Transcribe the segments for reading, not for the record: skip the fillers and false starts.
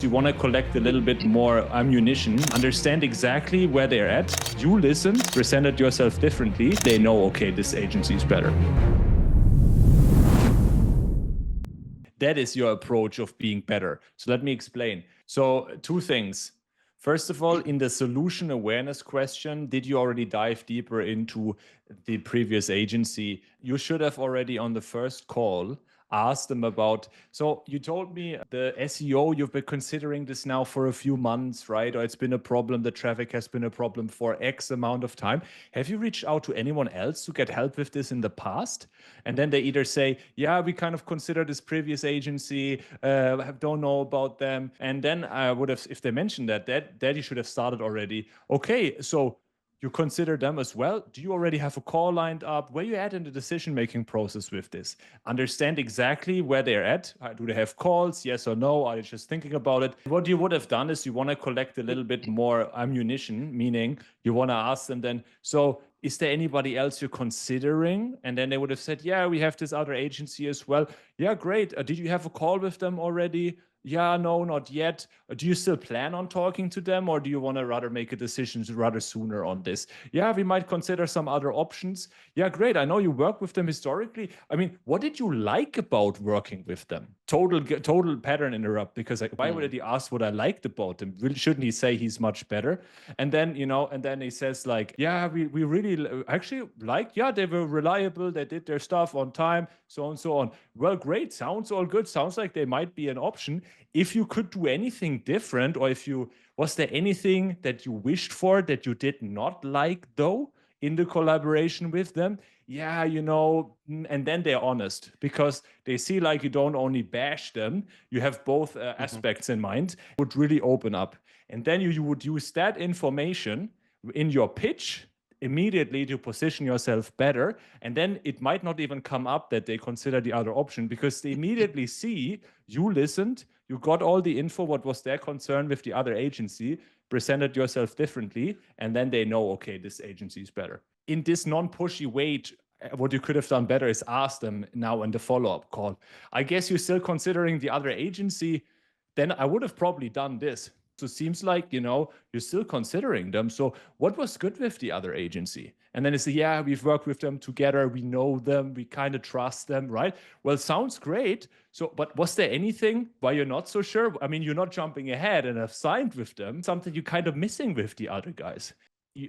You want to collect a little bit more ammunition, understand exactly where they're at. You listened, presented yourself differently. They know, okay, this agency is better. That is your approach of being better. So let me explain. So two things. First of all, in the solution awareness question, did you already dive deeper into the previous agency? You should have already on the first call asked them about, so you told me the SEO, you've been considering this now for a few months, right? Or it's been a problem, the traffic has been a problem for X amount of time. Have you reached out to anyone else to get help with this in the past? And then they either say, yeah, we kind of consider this previous agency, don't know about them. And then I would have, if they mentioned that you should have started already. Okay, so you consider them as well. Do you already have a call lined up? Where you at in the decision-making process with this? Understand exactly where they're at. Do they have calls? Yes or no? Are they just thinking about it? What you would have done is you want to collect a little bit more ammunition, meaning you want to ask them then, so is there anybody else you're considering? And then they would have said, yeah, we have this other agency as well. Yeah, great. Did you have a call with them already? Yeah, no, not yet. Do you still plan on talking to them, or do you want to rather make a decision rather sooner on this? Yeah, we might consider some other options. Yeah, great. I know you work with them historically. I mean, what did you like about working with them? Total pattern interrupt, because like, why would he ask what I liked about him? Shouldn't he say he's much better? And then, and then he says like, yeah, we really actually like, yeah, they were reliable. They did their stuff on time, so on and so on. Well, great. Sounds all good. Sounds like they might be an option. If you could do anything different, or was there anything that you wished for that you did not like though in the collaboration with them? Yeah, and then they're honest, because they see like you don't only bash them, you have both aspects in mind, would really open up. And then you would use that information in your pitch immediately to position yourself better. And then it might not even come up that they consider the other option, because they immediately see you listened, you got all the info, what was their concern with the other agency, presented yourself differently, and then they know, okay, this agency is better. In this non-pushy way, what you could have done better is ask them now in the follow-up call, I guess you're still considering the other agency, then I would have probably done this. So it seems like, you're still considering them. So what was good with the other agency? And then they say, yeah, we've worked with them together. We know them. We kind of trust them, right? Well, sounds great. So, but was there anything why you're not so sure? I mean, you're not jumping ahead and have signed with them, something you're kind of missing with the other guys.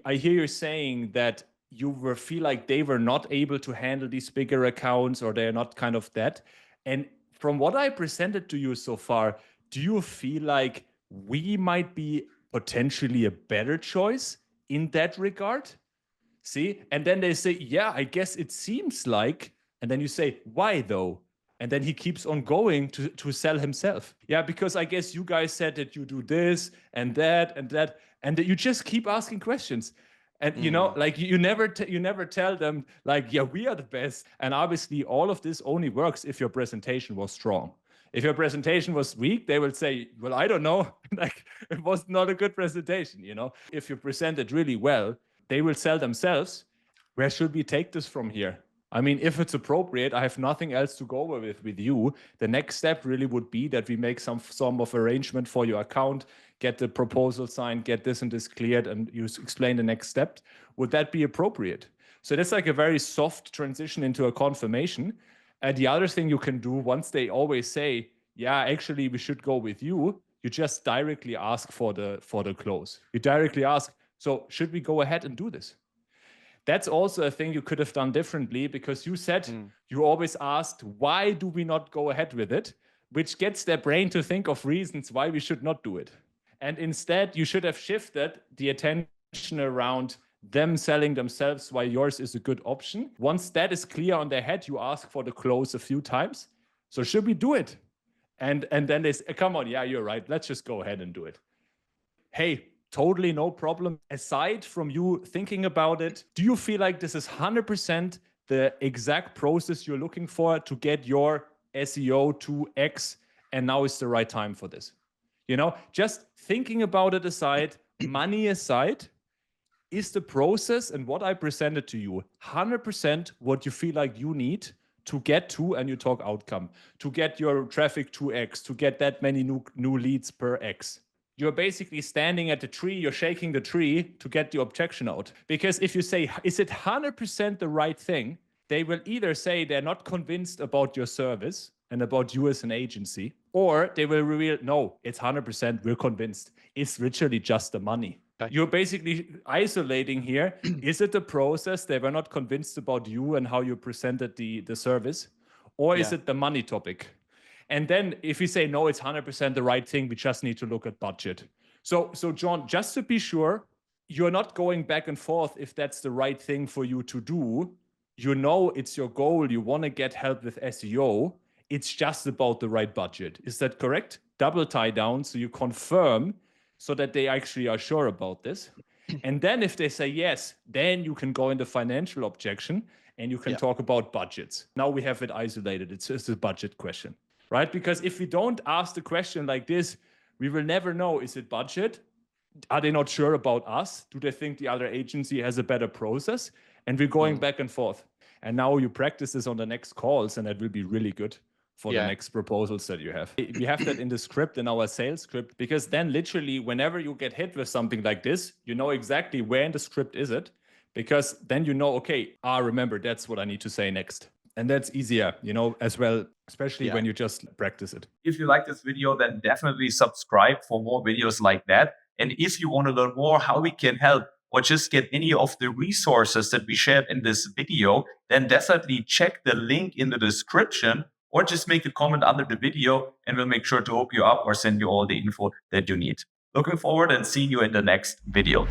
I hear you saying that you feel like they were not able to handle these bigger accounts, or they're not kind of that. And from what I presented to you so far, do you feel like we might be potentially a better choice in that regard? See? And then they say, yeah, I guess it seems like, and then you say, why though? And then he keeps on going to sell himself. Yeah, because I guess you guys said that you do this and that and that, and that you just keep asking questions. And like you never tell them like, yeah, we are the best. And obviously all of this only works if your presentation was strong. If your presentation was weak, they will say, well, I don't know, like it was not a good presentation, If you present it really well, they will sell themselves. Where should we take this from here? I mean, if it's appropriate, I have nothing else to go with you. The next step really would be that we make some form of arrangement for your account, get the proposal signed, get this and this cleared, and you explain the next step. Would that be appropriate? So that's like a very soft transition into a confirmation. And the other thing you can do, once they always say, yeah, actually, we should go with you, you just directly ask for the close. You directly ask, so should we go ahead and do this? That's also a thing you could have done differently, because you said you always asked, why do we not go ahead with it? Which gets their brain to think of reasons why we should not do it. And instead, you should have shifted the attention around them selling themselves why yours is a good option. Once that is clear on their head, you ask for the close a few times. So should we do it? And then they say, come on, yeah, you're right. Let's just go ahead and do it. Hey, totally no problem. Aside from you thinking about it, do you feel like this is 100% the exact process you're looking for to get your SEO to X, and now is the right time for this? Just thinking about it aside, money aside, is the process and what I presented to you 100% what you feel like you need to get to, and you talk outcome, to get your traffic to X, to get that many new leads per X. You're basically standing at the tree, you're shaking the tree to get the objection out. Because if you say, is it 100% the right thing? They will either say they're not convinced about your service and about you as an agency, or they will reveal, no, it's 100%, we're convinced. It's literally just the money. Okay. You're basically isolating here. Is it the process? They were not convinced about you and how you presented the service, or is it the money topic? And then if you say, no, it's 100% the right thing, we just need to look at budget. So John, just to be sure, you're not going back and forth if that's the right thing for you to do. You know it's your goal. You want to get help with SEO. It's just about the right budget. Is that correct? Double tie down so you confirm so that they actually are sure about this. And then if they say yes, then you can go into financial objection and you can talk about budgets. Now we have it isolated. It's just a budget question, right? Because if we don't ask the question like this, we will never know, is it budget? Are they not sure about us? Do they think the other agency has a better process? And we're going back and forth. And now you practice this on the next calls, and that will be really good for the next proposals that you have. We have that in the script, in our sales script, because then literally whenever you get hit with something like this, you know exactly where in the script is it, because then you know, okay, remember, that's what I need to say next. And that's easier, as well, especially when you just practice it. If you like this video, then definitely subscribe for more videos like that. And if you want to learn more how we can help or just get any of the resources that we shared in this video, then definitely check the link in the description or just make a comment under the video and we'll make sure to hook you up or send you all the info that you need. Looking forward and seeing you in the next video.